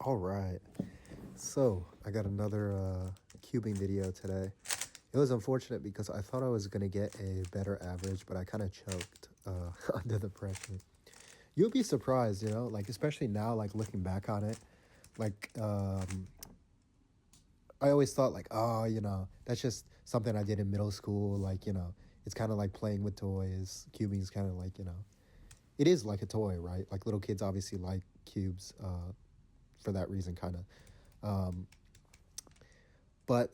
All right. So I got another cubing video today. It was unfortunate because I thought I was going to get a better average, but I kind of choked under the pressure. You'll be surprised, like, especially now, like, looking back on it. Like, I always thought, like, oh, that's just something I did in middle school. Like, it's kind of like playing with toys. Cubing is kind of like, it is like a toy, right? Like, little kids obviously like cubes for that reason, kind of. Um, but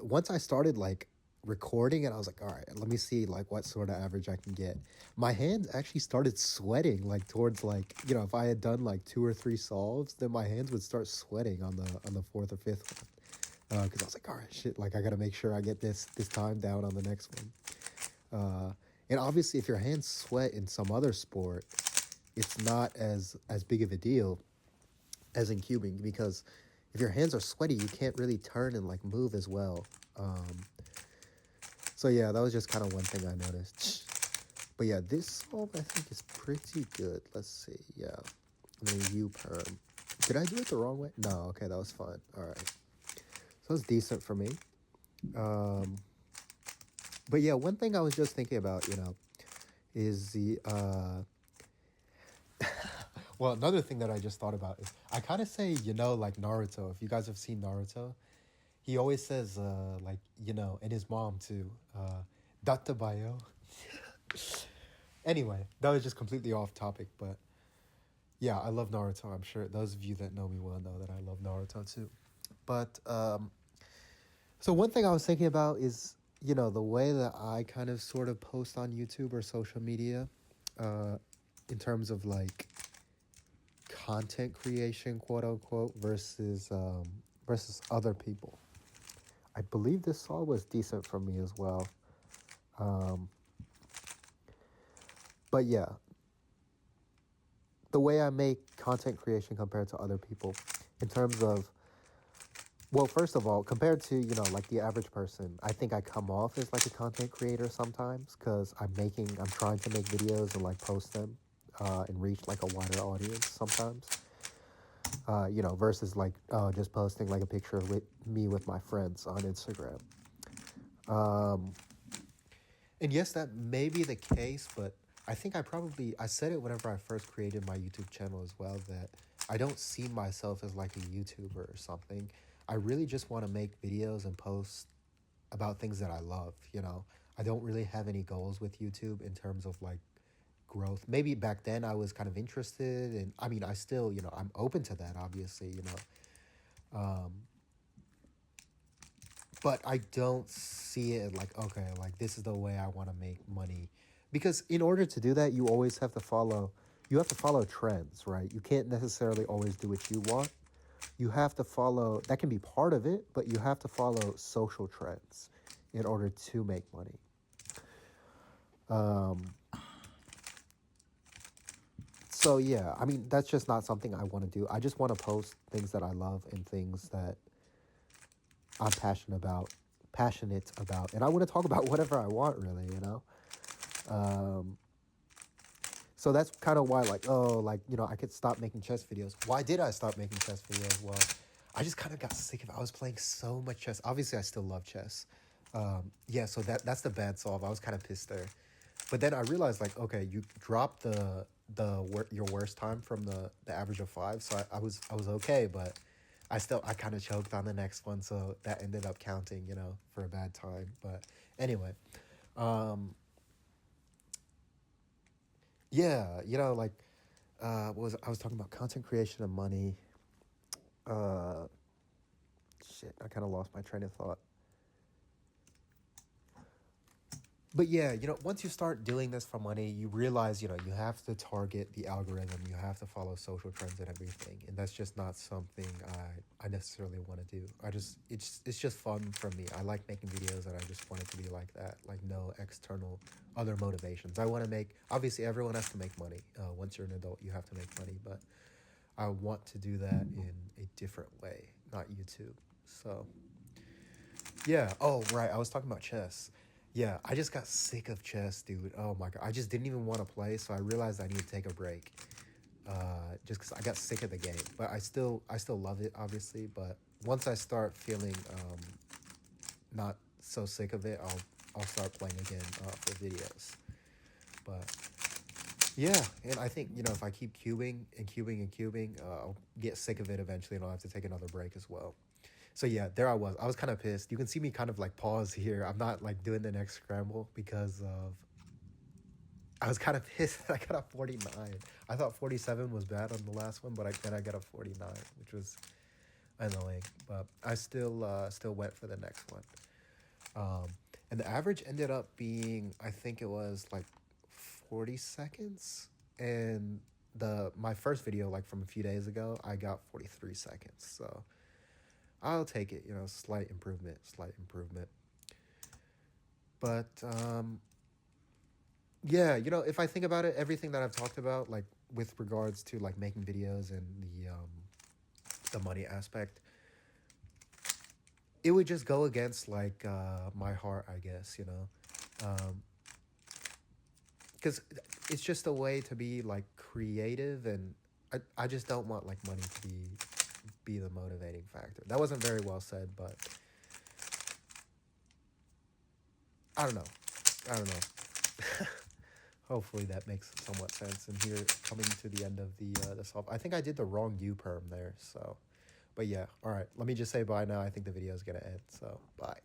once I started like recording it, I was like, all right, let me see like what sort of average I can get. My hands actually started sweating like towards like, if I had done like two or three solves, then my hands would start sweating on the fourth or fifth one. Because I was like, all right, shit, like I got to make sure I get this time down on the next one. And obviously, if your hands sweat in some other sport, it's not as big of a deal as in cubing, because if your hands are sweaty, you can't really turn and like move as well. So yeah, that was just kind of one thing I noticed. But yeah, this solve I think is pretty good. Let's see. Yeah, I'm gonna U perm. Did I do it the wrong way? No. Okay, that was fine. All right. So it's decent for me. But yeah, one thing I was just thinking about, is the well, another thing that I just thought about is I kind of say, like Naruto. If you guys have seen Naruto, he always says, like, and his mom too, Datta Bayo. Anyway, that was just completely off topic, but yeah, I love Naruto. I'm sure those of you that know me well know that I love Naruto too. But so one thing I was thinking about is, the way that I kind of sort of post on YouTube or social media, in terms of like content creation, quote unquote, versus other people. I believe this song was decent for me as well. But yeah, the way I make content creation compared to other people, in terms of, well, first of all, compared to, like the average person, I think I come off as like a content creator sometimes because I'm trying to make videos and like post them and reach like a wider audience sometimes. Versus like just posting like a picture of me with my friends on Instagram. And yes, that may be the case, but I think I said it whenever I first created my YouTube channel as well, that I don't see myself as like a YouTuber or something. I really just want to make videos and post about things that I love, I don't really have any goals with YouTube in terms of like growth. Maybe back then I was kind of interested, and I mean, I still, I'm open to that, obviously, but I don't see it like, okay, like this is the way I want to make money. Because in order to do that, you have to follow trends, right? You can't necessarily always do what you want. You have to follow, that can be part of it, but you have to follow social trends in order to make money. So yeah, I mean, that's just not something I want to do. I just want to post things that I love and things that I'm passionate about, and I want to talk about whatever I want, really, So that's kind of why, like, I could stop making chess videos. Why did I stop making chess videos? Well, I just kind of got sick of it. I was playing so much chess. Obviously, I still love chess. Yeah, so that's the bad solve. I was kind of pissed there. But then I realized, like, okay, you dropped your worst time from the average of 5, so I was okay, but I kind of choked on the next one, so that ended up counting, for a bad time. But anyway, yeah, like, I was talking about content creation and money. Uh, Shit, I kind of lost my train of thought. But yeah, once you start doing this for money, you realize, you have to target the algorithm, you have to follow social trends and everything. And that's just not something I necessarily want to do. It's just fun for me. I like making videos and I just want it to be like that, like no external other motivations. Obviously everyone has to make money. Once you're an adult, you have to make money, but I want to do that in a different way, not YouTube. So yeah. Oh, right. I was talking about chess. Yeah, I just got sick of chess, dude. Oh my God. I just didn't even want to play, so I realized I need to take a break. just because I got sick of the game. But I still love it, obviously. But once I start feeling not so sick of it, I'll start playing again for videos. But yeah, and I think, you know, if I keep cubing and cubing and cubing, I'll get sick of it eventually, and I'll have to take another break as well. So yeah, there I was. I was kind of pissed. You can see me kind of like pause here. I'm not like doing the next scramble because of I was kind of pissed that I got a 49. I thought 47 was bad on the last one, but then I got a 49, which was annoying. But I still went for the next one. And the average ended up being, I think it was like 40 seconds. And my first video, like from a few days ago, I got 43 seconds. So I'll take it, you know, slight improvement. But yeah, you know, if I think about it, everything that I've talked about, like with regards to like making videos and the money aspect, it would just go against like my heart, I guess, you know, because it's just a way to be like creative, and I just don't want like money to be the motivating factor. That wasn't very well said, but I don't know. Hopefully that makes somewhat sense. And here, coming to the end of the solve, I think I did the wrong U perm there. So, but yeah, all right. Let me just say bye now. I think the video is gonna end. So bye.